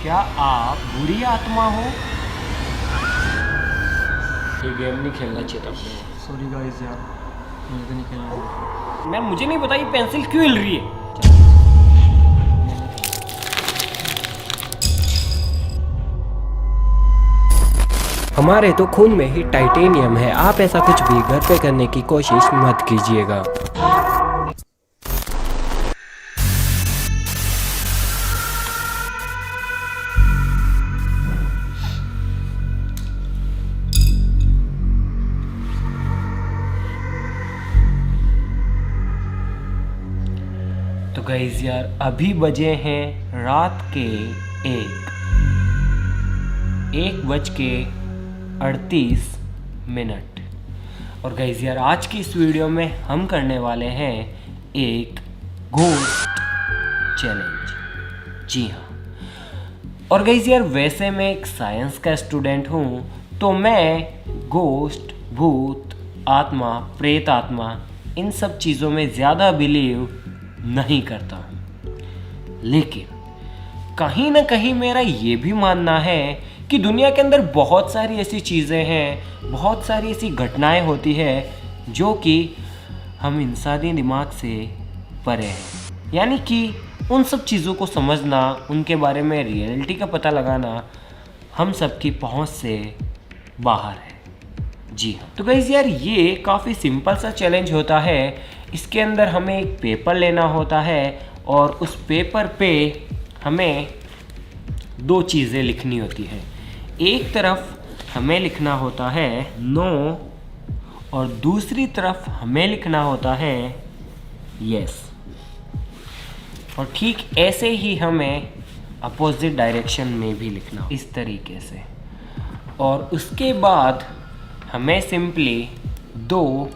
क्या आप बुरी आत्मा हो? ये गेम नहीं खेलना चाहिए था अपने। सॉरी गाइस यार, मुझे तो नहीं खेलना। मुझे नहीं पता ये पेंसिल क्यों हिल रही है। हमारे तो खून में ही टाइटेनियम है। आप ऐसा कुछ भी घर पे करने की कोशिश मत कीजिएगा। तो गाइस यार, अभी बजे हैं रात के 1:38। और गाइस यार, आज की इस वीडियो में हम करने वाले हैं एक घोस्ट चैलेंज। जी हाँ। और गाइस यार, वैसे मैं एक साइंस का स्टूडेंट हूँ, तो मैं घोस्ट, भूत, आत्मा, प्रेत आत्मा, इन सब चीज़ों में ज़्यादा बिलीव नहीं करता हूँ। लेकिन कहीं ना कहीं मेरा ये भी मानना है कि दुनिया के अंदर बहुत सारी ऐसी चीज़ें हैं, बहुत सारी ऐसी घटनाएं होती है जो कि हम इंसानी दिमाग से परे हैं। यानी कि उन सब चीज़ों को समझना, उनके बारे में रियलिटी का पता लगाना हम सबकी पहुंच से बाहर है। जी हाँ। तो गाइस यार, ये काफ़ी सिंपल सा चैलेंज होता है। इसके अंदर हमें एक पेपर लेना होता है और उस पेपर पे हमें दो चीज़ें लिखनी होती है। एक तरफ हमें लिखना होता है नो और दूसरी तरफ हमें लिखना होता है यस। और ठीक ऐसे ही हमें अपोजिट डायरेक्शन में भी लिखना, इस तरीके से। और उसके बाद हमें सिंपली दो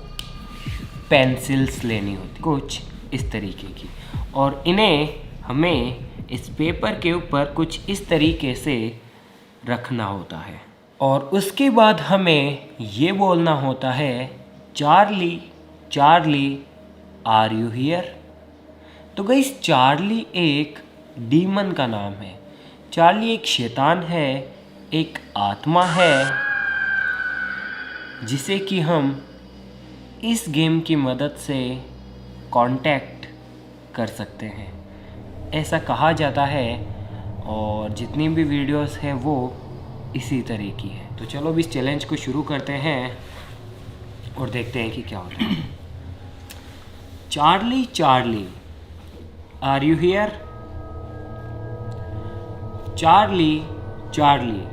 पेंसिल्स लेनी होती, कुछ इस तरीके की, और इन्हें हमें इस पेपर के ऊपर कुछ इस तरीके से रखना होता है। और उसके बाद हमें ये बोलना होता है Charlie, Charlie, are you here? तो गाइस, चार्ली एक डीमन का नाम है। चार्ली एक शैतान है, एक आत्मा है, जिसे कि हम इस गेम की मदद से कांटेक्ट कर सकते हैं, ऐसा कहा जाता है। और जितनी भी वीडियोस हैं वो इसी तरह की है। तो चलो अब इस चैलेंज को शुरू करते हैं और देखते हैं कि क्या होता है। Charlie, Charlie, are you here? Charlie, Charlie,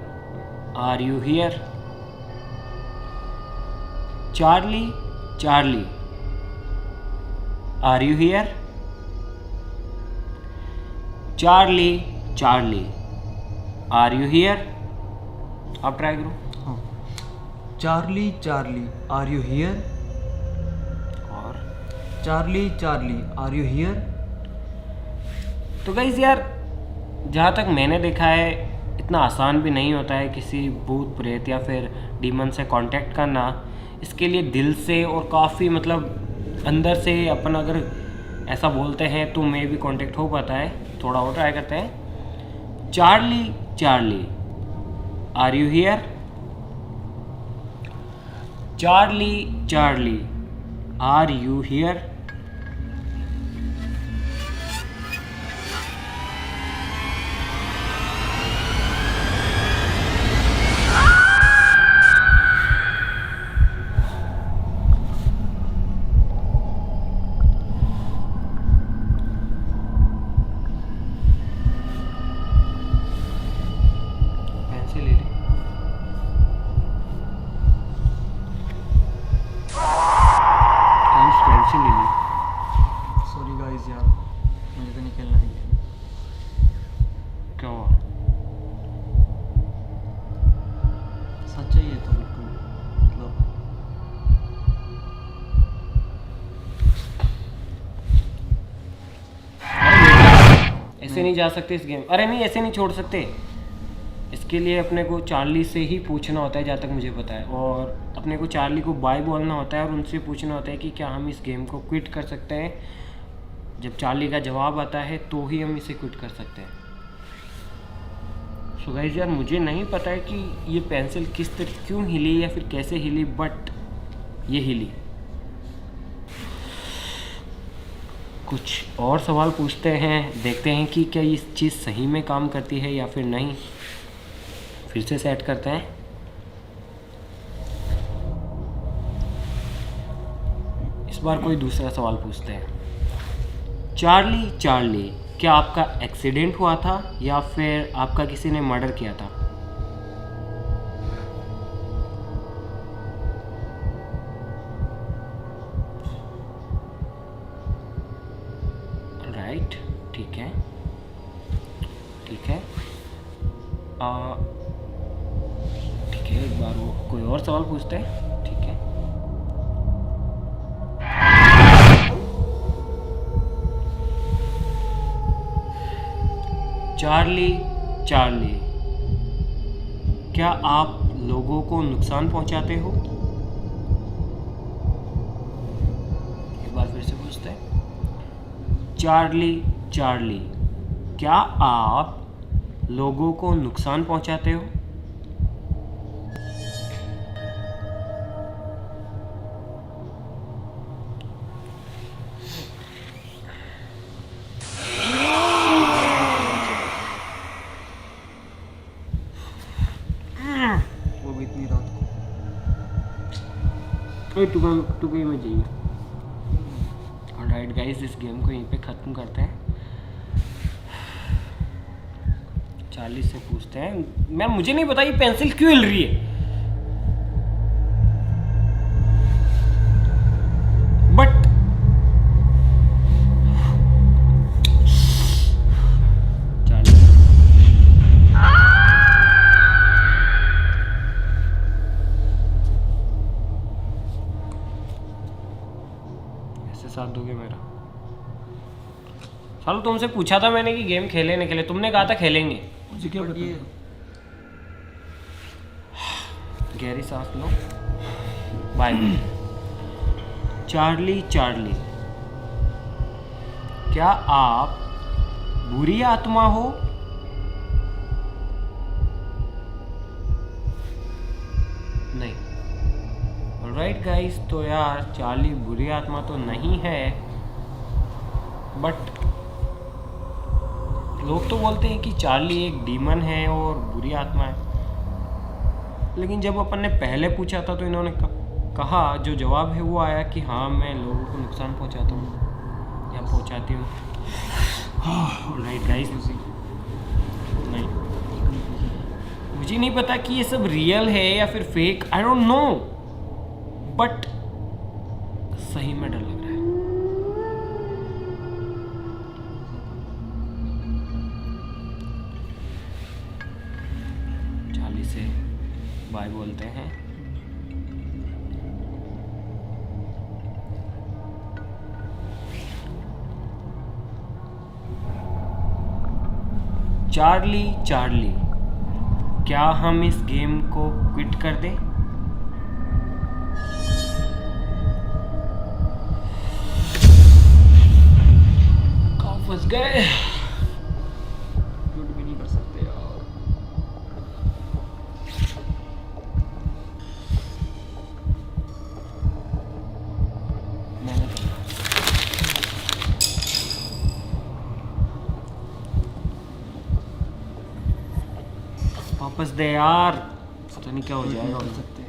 are you here? Charlie, Charlie, are you here? Charlie, Charlie, are you here? आप ट्राई करो। Charlie, Charlie, are you here? और Charlie, Charlie, are you here? तो guys यार, जहाँ तक मैंने देखा है, इतना आसान भी नहीं होता है किसी भूत, प्रेत या फिर डीमन से कांटेक्ट करना। इसके लिए दिल से और काफ़ी मतलब अंदर से अपन अगर ऐसा बोलते हैं तो मे भी कांटेक्ट हो पाता है। थोड़ा और ट्राई करते हैं। Charlie, Charlie, are you here? Charlie, Charlie, are you here? Pencil ले ली। पेंसिल ले ली। सॉरी गाइस यार, मुझे तो नहीं खेलना है। क्या हुआ? सच है ये तो बिल्कुल, मतलब ऐसे नहीं जा सकते इस गेम। अरे नहीं, ऐसे नहीं छोड़ सकते। इसके लिए अपने को चार्ली से ही पूछना होता है, जहाँ तक मुझे पता है। और अपने को चार्ली को बाय बोलना होता है और उनसे पूछना होता है कि क्या हम इस गेम को क्विट कर सकते हैं। जब चार्ली का जवाब आता है तो ही हम इसे क्विट कर सकते हैं। सो गाइस यार मुझे नहीं पता है कि ये पेंसिल किस तरह क्यों हिली या फिर कैसे हिली, बट ये हिली। कुछ और सवाल पूछते हैं, देखते हैं कि क्या ये चीज़ सही में काम करती है या फिर नहीं। फिर से सेट करते हैं। इस बार कोई दूसरा सवाल पूछते हैं। चार्ली चार्ली, क्या आपका एक्सीडेंट हुआ था या फिर आपका किसी ने मर्डर किया था? राइट, ठीक है ठीक है ठीक है। एक बार वो कोई और सवाल पूछते हैं, ठीक है। चार्ली चार्ली, क्या आप लोगों को नुकसान पहुंचाते हो? एक बार फिर से पूछते हैं। चार्ली चार्ली, क्या आप लोगों को नुकसान पहुंचाते हो? वो भी इतनी रात को। टुकड़ी में चाहिए। ऑलराइट गाइस, इस गेम को यहीं पे ख़त्म करते हैं। 40 से पूछते हैं। मैं मुझे नहीं पता ये पेंसिल क्यों हिल रही है, बट ऐसे साथ दोगे मेरा? सालो तुमसे पूछा था मैंने कि गेम खेले नहीं खेले, तुमने कहा था खेलेंगे। मुझे क्या पता? गहरी सांस लो। बाय। चार्ली चार्ली, क्या आप बुरी आत्मा हो? नहीं। ऑलराइट गाइस, तो यार चार्ली बुरी आत्मा तो नहीं है, बट लोग तो बोलते हैं कि चार्ली एक डीमन है और बुरी आत्मा है। लेकिन जब अपन ने पहले पूछा था तो इन्होंने कहा, जो जवाब है वो आया कि हाँ मैं लोगों को नुकसान पहुंचाता हूँ या पहुंचाती हूँ। राइट गाइस, नहीं मुझे नहीं पता कि ये सब रियल है या फिर fake, I don't know, but सही में डर लग रहा है। चार्ली से बाय बोलते हैं। चार्ली चार्ली, क्या हम इस गेम को क्विट कर दें? कहाँ फंस गए? क्विट भी नहीं कर सकते यार। मैंने तो वापस दे यार, पता नहीं क्या हो जाएगा। कर सकते।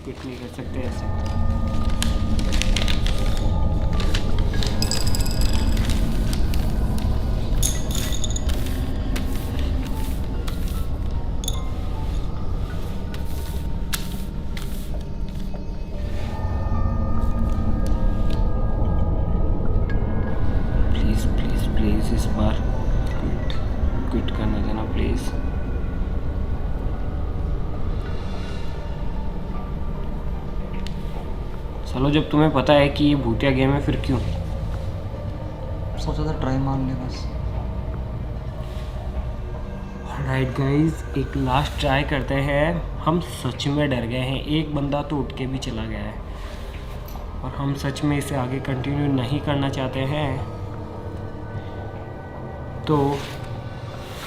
क्विट नहीं कर सकते ऐसे। प्लीज प्लीज प्लीज इस बार क्विट करने देना प्लीज। चलो, जब तुम्हें पता है कि ये भूतिया गेम है फिर क्यों? सोचा था ट्राई मार ले बस। राइट गाइस, एक लास्ट ट्राई करते हैं। हम सच में डर गए हैं, एक बंदा तो उठ के भी चला गया है और हम सच में इसे आगे कंटिन्यू नहीं करना चाहते हैं। तो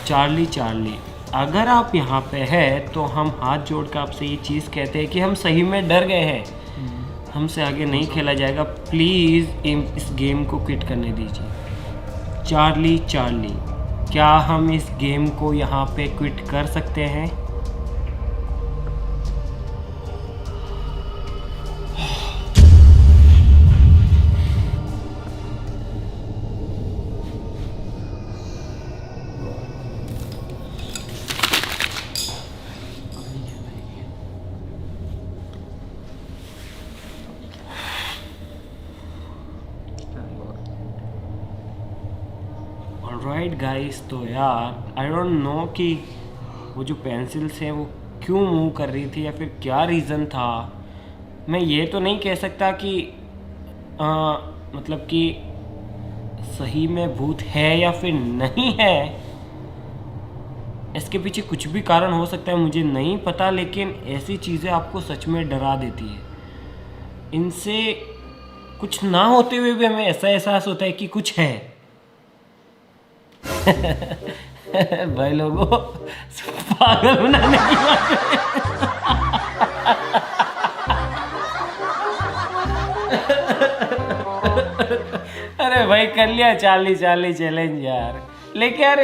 चार्ली चार्ली, अगर आप यहाँ पे हैं तो हम हाथ जोड़ कर आपसे ये चीज़ कहते हैं कि हम सही में डर गए हैं, हमसे आगे नहीं खेला जाएगा। प्लीज़ इस गेम को क्विट करने दीजिए। चार्ली चार्ली, क्या हम इस गेम को यहाँ पे क्विट कर सकते हैं? ऑलराइट गाइस, तो यार आई डोंट नो कि वो जो पेंसिल्स हैं वो क्यों मूव कर रही थी या फिर क्या रीज़न था। मैं ये तो नहीं कह सकता कि मतलब कि सही में भूत है या फिर नहीं है। इसके पीछे कुछ भी कारण हो सकता है, मुझे नहीं पता, लेकिन ऐसी चीज़ें आपको सच में डरा देती है। इनसे कुछ ना होते हुए भी हमें ऐसा एहसास होता है कि कुछ है। भाई लोगों, पागल बनाने की बात अरे भाई कर लिया चार्ली चार्ली चैलेंज यार। लेके आ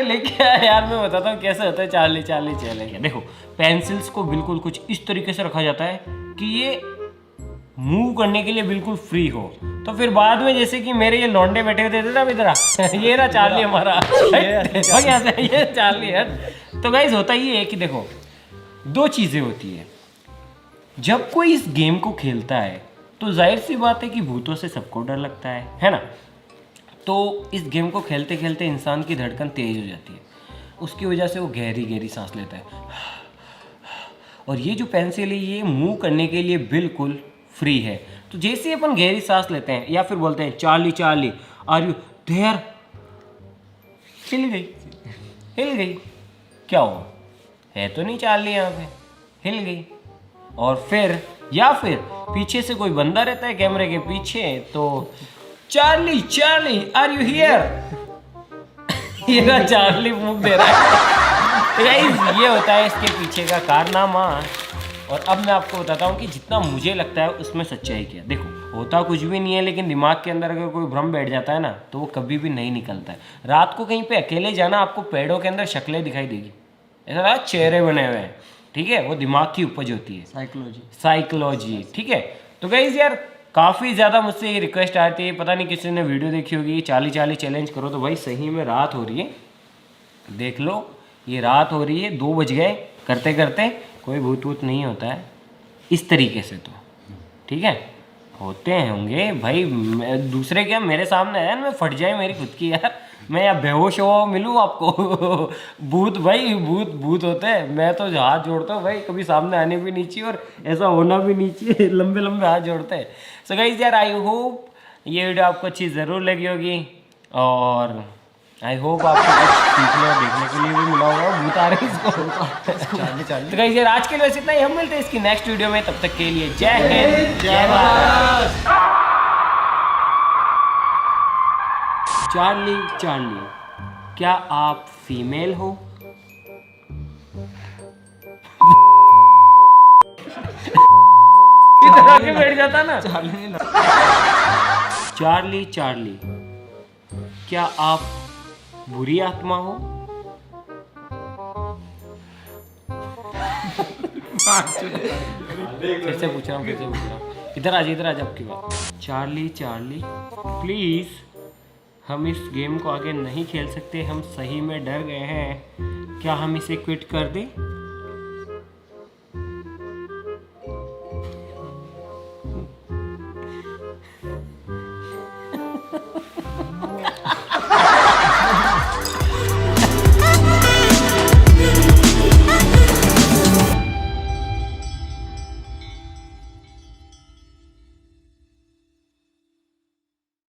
यार, मैं बताता हूँ कैसे होता है चार्ली चार्ली चैलेंज। देखो, पेंसिल्स को बिल्कुल कुछ इस तरीके से रखा जाता है कि ये मूव करने के लिए बिल्कुल फ्री हो। तो फिर बाद में जैसे कि मेरे ये लौंडे बैठे हुए थे ना इधर, ये रहा चार्ली हमारा, ये चार्ली है। तो गाइस होता ये है कि देखो, दो चीज़ें होती है। जब कोई इस गेम को खेलता है तो जाहिर सी बात है कि भूतों से सबको डर लगता है ना। तो इस गेम को खेलते खेलते इंसान की धड़कन तेज हो जाती है, उसकी वजह से वो गहरी गहरी सांस लेता है। और ये जो पेंसिल है ये मूव करने के लिए बिल्कुल फ्री है। तो जैसे ही अपन गहरी सांस लेते हैं या फिर बोलते हैं Charlie Charlie are you there, हिल गई। क्या हुआ, है तो नहीं चार्ली यहाँ पे, हिल गई। और फिर या फिर पीछे से कोई बंदा रहता है कैमरे के पीछे, तो Charlie Charlie are you here, ये चार्ली मुंह दे रहा है। ये होता है इसके पीछे का कारनामा। और अब मैं आपको बताता हूँ कि जितना मुझे लगता है उसमें सच्चाई क्या है। देखो, होता कुछ भी नहीं है, लेकिन दिमाग के अंदर अगर कोई भ्रम बैठ जाता है ना तो वो कभी भी नहीं निकलता है। रात को कहीं पे अकेले जाना, आपको पेड़ों के अंदर शक्लें दिखाई देगी, ऐसा चेहरे बने हुए हैं, ठीक है, वो दिमाग की उपज होती है, साइकोलॉजी, ठीक है। तो गाइस यार, काफ़ी ज़्यादा मुझसे ये रिक्वेस्ट आती है, पता नहीं किसी ने वीडियो देखी होगी, चार्ली चार्ली चैलेंज करो। तो भाई सही में रात हो रही है, देख लो ये रात हो रही है, 2 बज गए। करते करते कोई भूत वूत नहीं होता है इस तरीके से, तो ठीक है, होते होंगे भाई। दूसरे क्या मेरे सामने है, मैं फट जाए मेरी खुद की यार, मैं या बेहोश हो मिलूँ आपको। भूत भाई, भूत होते हैं। मैं तो हाथ जोड़ता हूँ भाई, कभी सामने आने भी नहीं चाहिए और ऐसा होना भी नहीं चाहिए। लंबे लंबे हाथ जोड़ते हैं। सो गाइस यार, आई होप ये वीडियो आपको अच्छी ज़रूर लगी होगी और आई होप आपको कुछ सीखने और देखने के लिए भी मिला होगा। भूत आ रहे इसको। तो गाइस यार, आज के लिए बस इतना ही। हम मिलते हैं इसकी नेक्स्ट वीडियो में, तब तक के लिए जय हिंद जय भारत। चार्ली चार्ली, क्या आप फीमेल हो? इधर आके बैठ जाता ना। चार्ली चार्ली, क्या आप बुरी आत्मा हो? फिर से पूछ रहा हूँ। इधर आ जा आपकी बात। चार्ली चार्ली, प्लीज हम इस गेम को आगे नहीं खेल सकते, हम सही में डर गए हैं, क्या हम इसे क्विट कर दें?